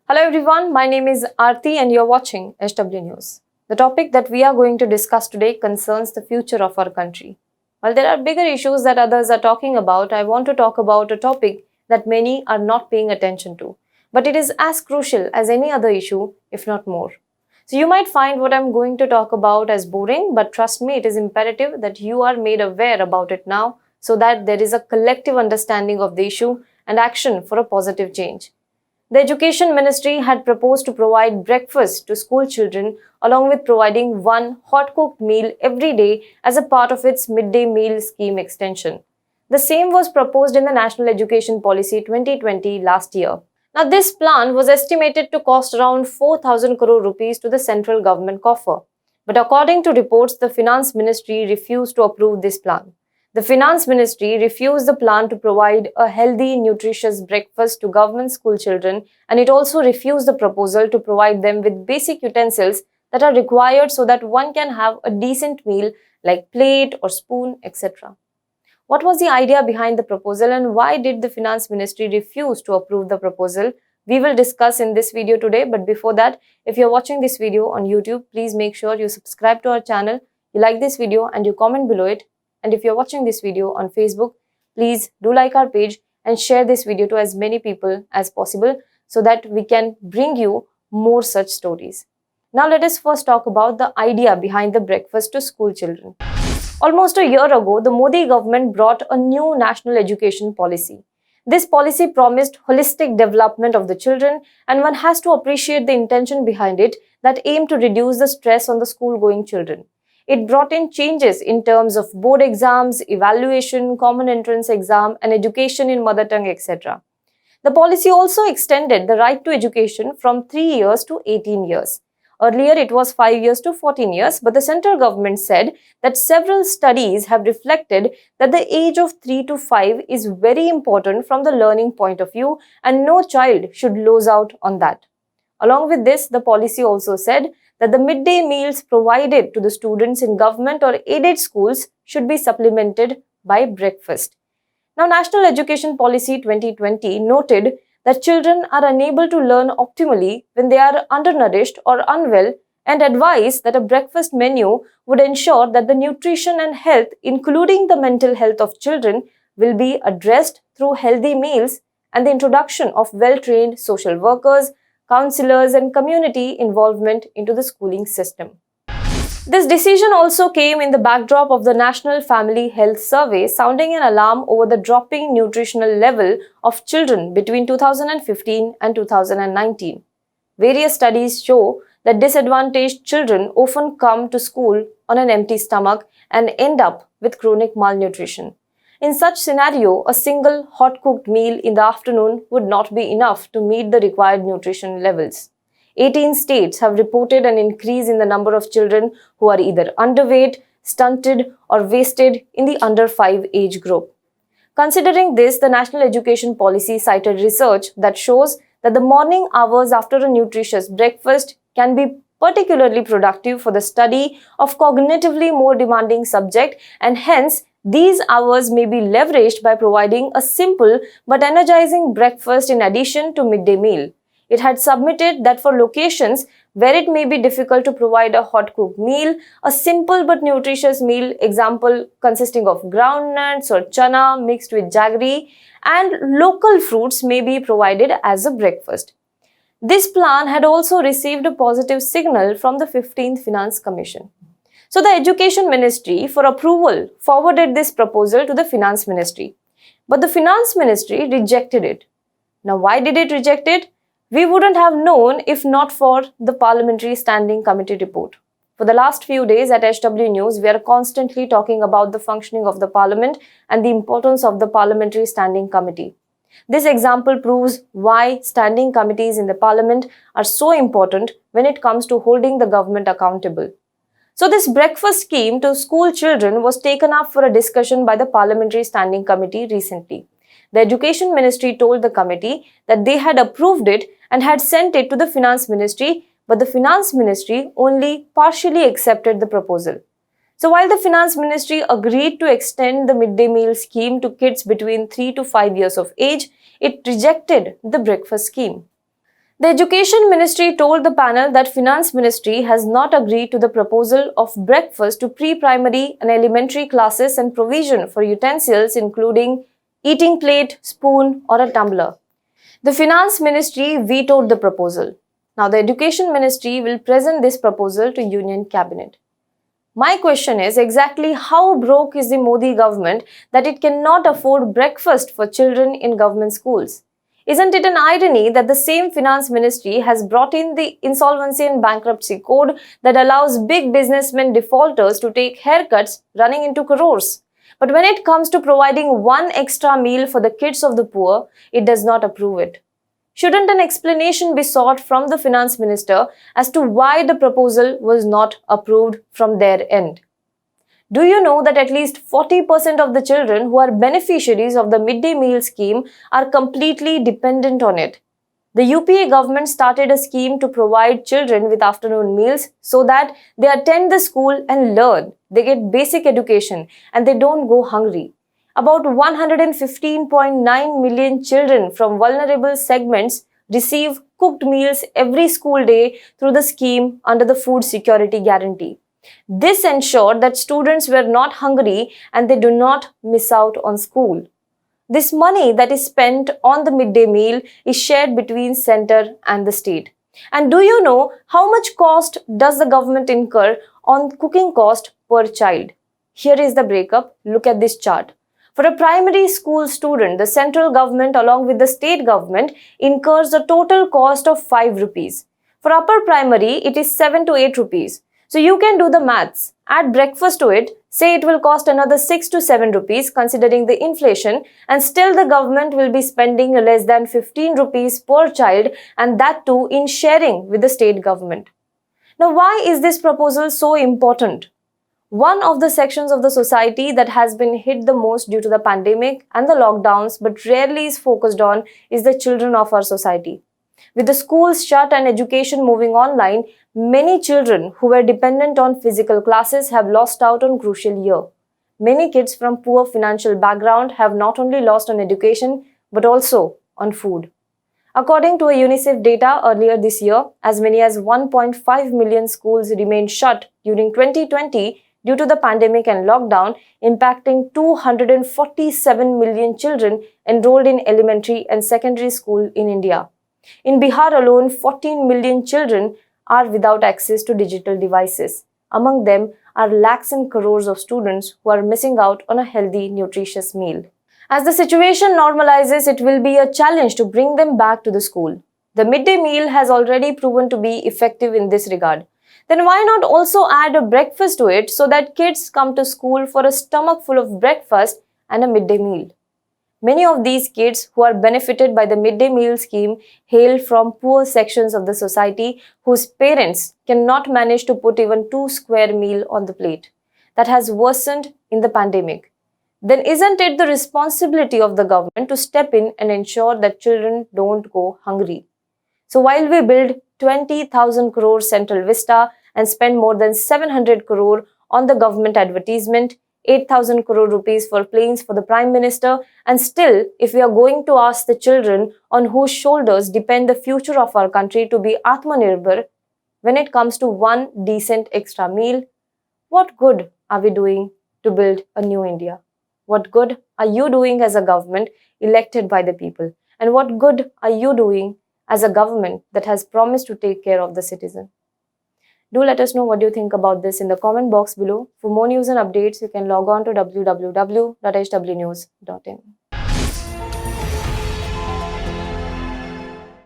Hello everyone, my name is Aarti and you're watching SW News. The topic that we are going to discuss today concerns the future of our country. While there are bigger issues that others are talking about, I want to talk about a topic that many are not paying attention to. But it is as crucial as any other issue, if not more. So you might find what I'm going to talk about as boring, but trust me, it is imperative that you are made aware about it now so that there is a collective understanding of the issue and action for a positive change. The Education Ministry had proposed to provide breakfast to school children along with providing one hot-cooked meal every day as a part of its midday meal scheme extension. The same was proposed in the National Education Policy 2020 last year. Now, this plan was estimated to cost around 4,000 crore rupees to the central government coffer. But according to reports, the Finance Ministry refused to approve this plan. The Finance Ministry refused the plan to provide a healthy, nutritious breakfast to government school children, and it also refused the proposal to provide them with basic utensils that are required so that one can have a decent meal like plate or spoon, etc. What was the idea behind the proposal and why did the Finance Ministry refuse to approve the proposal? We will discuss in this video today, but before that, if you're watching this video on YouTube, please make sure you subscribe to our channel, you like this video and you comment below it. And if you're watching this video on Facebook, please do like our page and share this video to as many people as possible so that we can bring you more such stories. Now let us first talk about the idea behind the breakfast to school children. Almost a year ago, the Modi government brought a new national education policy. This policy promised holistic development of the children, and one has to appreciate the intention behind it that aimed to reduce the stress on the school-going children. It brought in changes in terms of board exams, evaluation, common entrance exam, and education in mother tongue, etc. The policy also extended the right to education from 3 years to 18 years. Earlier, it was 5 years to 14 years, but the central government said that several studies have reflected that the age of 3 to 5 is very important from the learning point of view, and no child should lose out on that. Along with this, the policy also said that the midday meals provided to the students in government or aided schools should be supplemented by breakfast. Now, National Education Policy 2020 noted that children are unable to learn optimally when they are undernourished or unwell and advised that a breakfast menu would ensure that the nutrition and health, including the mental health of children, will be addressed through healthy meals and the introduction of well-trained social workers, counselors and community involvement into the schooling system. This decision also came in the backdrop of the National Family Health Survey sounding an alarm over the dropping nutritional level of children between 2015 and 2019. Various studies show that disadvantaged children often come to school on an empty stomach and end up with chronic malnutrition. In such scenario, a single hot-cooked meal in the afternoon would not be enough to meet the required nutrition levels. 18 states have reported an increase in the number of children who are either underweight, stunted, or wasted in the under 5 age group. Considering this, the National Education Policy cited research that shows that the morning hours after a nutritious breakfast can be particularly productive for the study of cognitively more demanding subject, and hence these hours may be leveraged by providing a simple but energizing breakfast in addition to midday meal. It had submitted that for locations where it may be difficult to provide a hot-cooked meal, a simple but nutritious meal, example consisting of groundnuts or chana mixed with jaggery, and local fruits may be provided as a breakfast. This plan had also received a positive signal from the 15th Finance Commission. So the Education Ministry, for approval, forwarded this proposal to the Finance Ministry. But the Finance Ministry rejected it. Now, why did it reject it? We wouldn't have known if not for the Parliamentary Standing Committee report. For the last few days at SW News, we are constantly talking about the functioning of the Parliament and the importance of the Parliamentary Standing Committee. This example proves why standing committees in the Parliament are so important when it comes to holding the government accountable. So this breakfast scheme to school children was taken up for a discussion by the Parliamentary Standing Committee recently. The Education Ministry told the committee that they had approved it and had sent it to the Finance Ministry, but the Finance Ministry only partially accepted the proposal. So while the Finance Ministry agreed to extend the midday meal scheme to kids between 3 to 5 years of age, it rejected the breakfast scheme. The Education Ministry told the panel that Finance Ministry has not agreed to the proposal of breakfast to pre-primary and elementary classes and provision for utensils including eating plate, spoon or a tumbler. The Finance Ministry vetoed the proposal. Now the Education Ministry will present this proposal to Union Cabinet. My question is exactly how broke is the Modi government that it cannot afford breakfast for children in government schools? Isn't it an irony that the same Finance Ministry has brought in the Insolvency and Bankruptcy Code that allows big businessmen defaulters to take haircuts running into crores? But when it comes to providing one extra meal for the kids of the poor, it does not approve it. Shouldn't an explanation be sought from the Finance Minister as to why the proposal was not approved from their end? Do you know that at least 40% of the children who are beneficiaries of the midday meal scheme are completely dependent on it? The UPA government started a scheme to provide children with afternoon meals so that they attend the school and learn. They get basic education and they don't go hungry. About 115.9 million children from vulnerable segments receive cooked meals every school day through the scheme under the Food Security Guarantee. This ensured that students were not hungry and they do not miss out on school. This money that is spent on the midday meal is shared between center and the state. And do you know how much cost does the government incur on cooking cost per child? Here is the breakup. Look at this chart. For a primary school student, the central government along with the state government incurs a total cost of 5 rupees. For upper primary, it is 7 to 8 rupees. So you can do the maths. Add breakfast to it, say it will cost another 6 to 7 rupees considering the inflation, and still the government will be spending less than 15 rupees per child, and that too in sharing with the state government. Now why is this proposal so important? One of the sections of the society that has been hit the most due to the pandemic and the lockdowns but rarely is focused on is the children of our society. With the schools shut and education moving online, many children who were dependent on physical classes have lost out on crucial year. Many kids from poor financial background have not only lost on education but also on food. According to a UNICEF data earlier this year, as many as 1.5 million schools remained shut during 2020 due to the pandemic and lockdown, impacting 247 million children enrolled in elementary and secondary school in India. In Bihar alone, 14 million children are without access to digital devices. Among them are lakhs and crores of students who are missing out on a healthy, nutritious meal. As the situation normalizes, it will be a challenge to bring them back to the school. The midday meal has already proven to be effective in this regard. Then why not also add a breakfast to it so that kids come to school for a stomach full of breakfast and a midday meal? Many of these kids who are benefited by the midday meal scheme hail from poor sections of the society whose parents cannot manage to put even 2 square meal on the plate. That has worsened in the pandemic. Then isn't it the responsibility of the government to step in and ensure that children don't go hungry? So while we build 20,000 crore central Vista and spend more than 700 crore on the government advertisement, 8,000 crore rupees for planes for the Prime Minister, and still, if we are going to ask the children on whose shoulders depend the future of our country to be Atmanirbhar, when it comes to one decent extra meal, what good are we doing to build a new India? What good are you doing as a government elected by the people? And what good are you doing as a government that has promised to take care of the citizen? Do let us know what you think about this in the comment box below. For more news and updates, you can log on to www.hwnews.in.